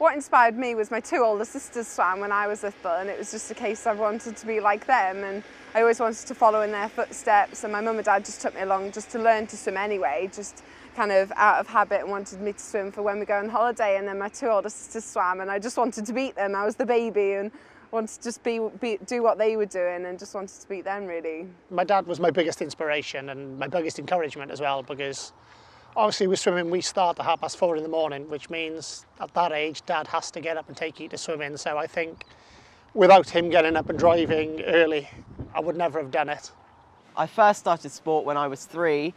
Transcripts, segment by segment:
What inspired me was my two older sisters swam when I was little, and it was just a case I wanted to be like them, and I always wanted to follow in their footsteps, and my mum and dad just took me along just to learn to swim anyway, just kind of out of habit, and wanted me to swim for when we go on holiday. And then my two older sisters swam and I just wanted to beat them. I was the baby and wanted to just do what they were doing, and just wanted to beat them really. My dad was my biggest inspiration and my biggest encouragement as well, because obviously with swimming we start at 4:30 in the morning, which means at that age Dad has to get up and take you to swimming. So I think without him getting up and driving early, I would never have done it. I first started sport when I was 3,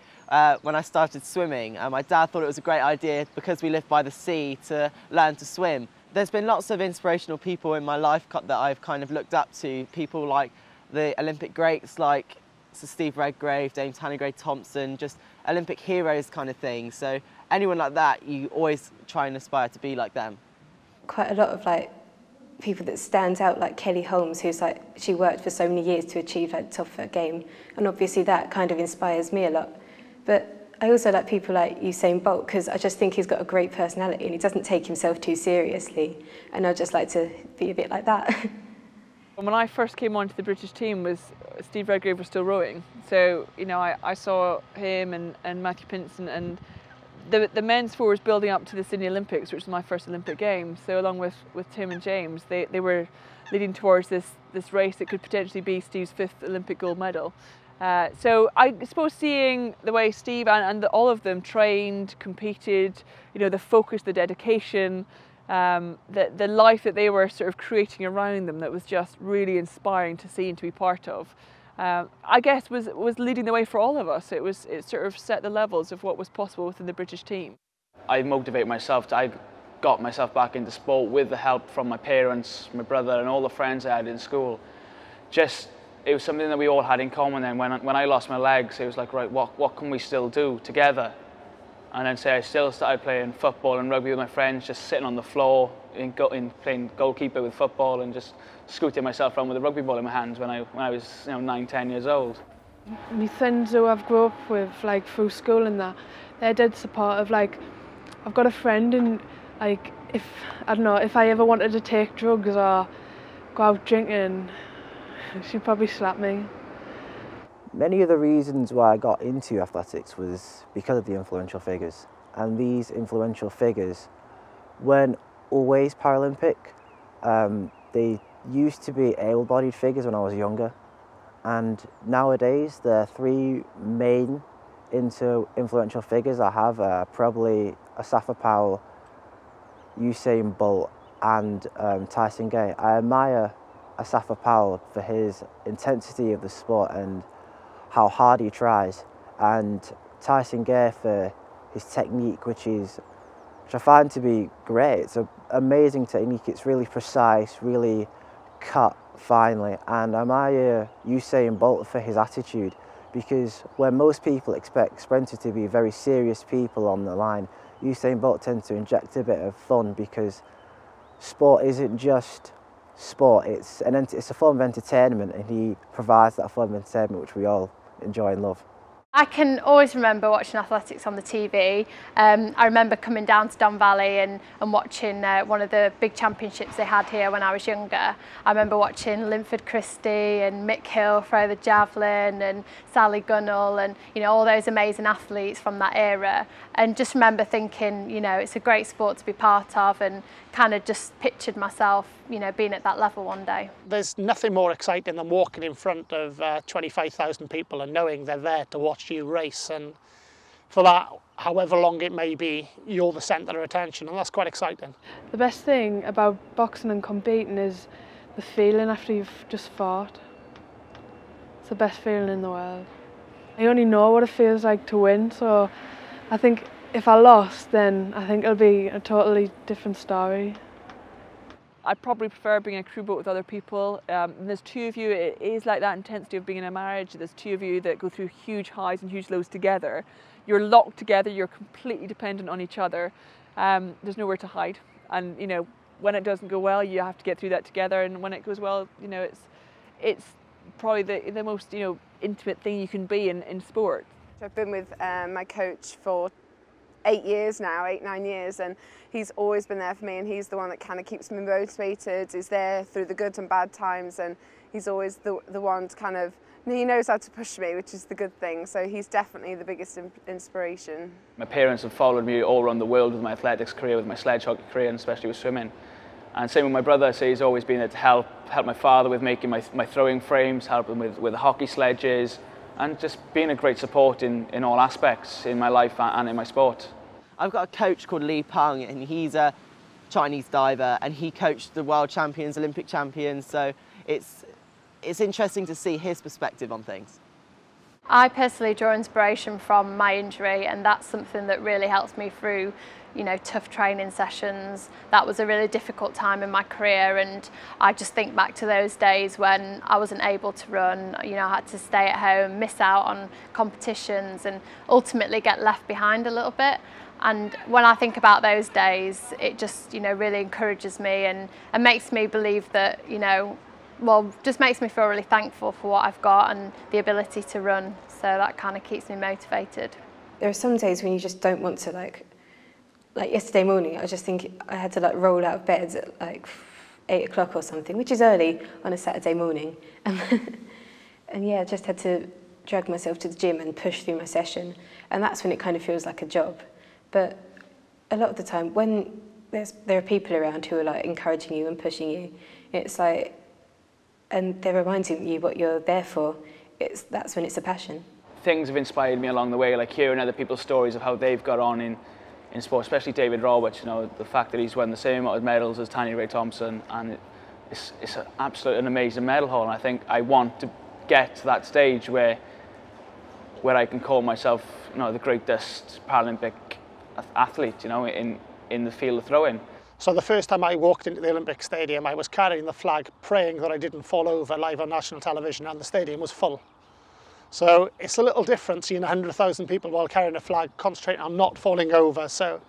when I started swimming. My dad thought it was a great idea, because we live by the sea, to learn to swim. There's been lots of inspirational people in my life that I've kind of looked up to, people like the Olympic greats like Sir Steve Redgrave, Dame Tanni Grey-Thompson, just Olympic heroes kind of thing. So anyone like that, you always try and aspire to be like them. Quite a lot of people that stand out, like Kelly Holmes, who's she worked for so many years to achieve that top game, and obviously that kind of inspires me a lot. But I also like people like Usain Bolt, because I just think he's got a great personality and he doesn't take himself too seriously, and I'd just like to be a bit like that. When I first came onto the British team, Steve Redgrave was still rowing, so I saw him and Matthew Pinson, and the men's four was building up to the Sydney Olympics, which was my first Olympic Games. So along with Tim and James, they were leading towards this race that could potentially be Steve's 5th Olympic gold medal. So I suppose seeing the way Steve and all of them trained, competed, the focus, the dedication, the life that they were sort of creating around them, that was just really inspiring to see and to be part of, I guess was leading the way for all of us. It sort of set the levels of what was possible within the British team. I motivate myself. I got myself back into sport with the help from my parents, my brother, and all the friends I had in school. It was something that we all had in common. And when I lost my legs, it was like, right, what can we still do together? And then I still started playing football and rugby with my friends, just sitting on the floor playing goalkeeper with football, and just scooting myself around with a rugby ball in my hands when I was 9, 10 years old. My friends who I've grown up with through school and that, they're dead supportive. I've got a friend, and if I ever wanted to take drugs or go out drinking, she'd probably slap me. Many of the reasons why I got into athletics was because of the influential figures. And these influential figures weren't always Paralympic. They used to be able-bodied figures when I was younger. And nowadays, the 3 main influential figures I have are probably Asafa Powell, Usain Bolt, and Tyson Gay. I admire Asafa Powell for his intensity of the sport and how hard he tries, and Tyson Gay for his technique, which I find to be great. It's an amazing technique. It's really precise, really cut finely, and I admire Usain Bolt for his attitude, because when most people expect sprinters to be very serious people on the line, Usain Bolt tends to inject a bit of fun, because sport isn't just sport, it's a form of entertainment, and he provides that form of entertainment which we all enjoy and love. I can always remember watching athletics on the TV. I remember coming down to Don Valley and watching one of the big championships they had here when I was younger. I remember watching Linford Christie and Mick Hill throw the javelin, and Sally Gunnell, and all those amazing athletes from that era, and just remember thinking, it's a great sport to be part of, and kind of just pictured myself, being at that level one day. There's nothing more exciting than walking in front of 25,000 people and knowing they're there to watch you race, and for that, however long it may be, you're the centre of attention, and that's quite exciting. The best thing about boxing and competing is the feeling after you've just fought. It's the best feeling in the world. I only know what it feels like to win, so I think if I lost, then I think it'll be a totally different story. I'd probably prefer being in a crew boat with other people. And there's 2 of you, it is like that intensity of being in a marriage. There's 2 of you that go through huge highs and huge lows together. You're locked together, you're completely dependent on each other. There's nowhere to hide. And when it doesn't go well, you have to get through that together. And when it goes well, it's probably the most intimate thing you can be in sport. I've been with my coach for 8 years now, 8, 9 years, and he's always been there for me, and he's the one that kind of keeps me motivated, is there through the good and bad times, and he's always the one to kind of, he knows how to push me, which is the good thing, so he's definitely the biggest inspiration. My parents have followed me all around the world with my athletics career, with my sledge hockey career, and especially with swimming. And same with my brother, so he's always been there to help my father with making my throwing frames, help him with the hockey sledges, and just being a great support in all aspects in my life and in my sport. I've got a coach called Li Peng, and he's a Chinese diver, and he coached the world champions, Olympic champions, so it's interesting to see his perspective on things. I personally draw inspiration from my injury, and that's something that really helps me through, you know, tough training sessions. That was a really difficult time in my career, and I just think back to those days when I wasn't able to run, you know, I had to stay at home, miss out on competitions, and ultimately get left behind a little bit. And when I think about those days, it just, you know, really encourages me and makes me believe that, you know, well, just makes me feel really thankful for what I've got and the ability to run. So that kind of keeps me motivated. There are some days when you just don't want to, like yesterday morning, I just think I had to like roll out of bed at like 8 o'clock or something, which is early on a Saturday morning. And yeah, I just had to drag myself to the gym and push through my session. And that's when it kind of feels like a job. But a lot of the time, when there are people around who are like encouraging you and pushing you, it's like, and they're reminding you what you're there for, that's when it's a passion. Things have inspired me along the way, like hearing other people's stories of how they've got on in sport, especially David Roberts, you know, the fact that he's won the same amount of medals as Tanya Ray Thompson, and it's an amazing medal haul, and I think I want to get to that stage where I can call myself, you know, the greatest Paralympic athlete, you know, in the field of throwing. So the first time I walked into the Olympic Stadium, I was carrying the flag, praying that I didn't fall over live on national television, and the stadium was full. So it's a little different seeing 100,000 people while carrying a flag, concentrating on not falling over. So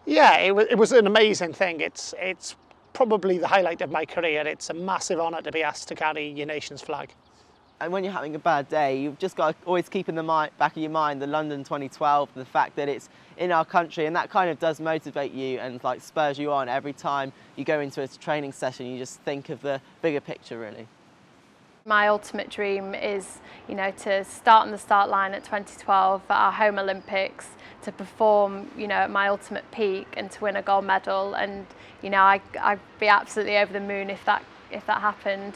yeah, it was an amazing thing. It's probably the highlight of my career. It's a massive honour to be asked to carry your nation's flag. And when you're having a bad day, you've just got to always keep in the back of your mind the London 2012, the fact that it's in our country, and that kind of does motivate you and like spurs you on every time you go into a training session. You just think of the bigger picture, really. My ultimate dream is, you know, to start on the start line at 2012 at our home Olympics, to perform, you know, at my ultimate peak and to win a gold medal. And, you know, I'd be absolutely over the moon if that happened.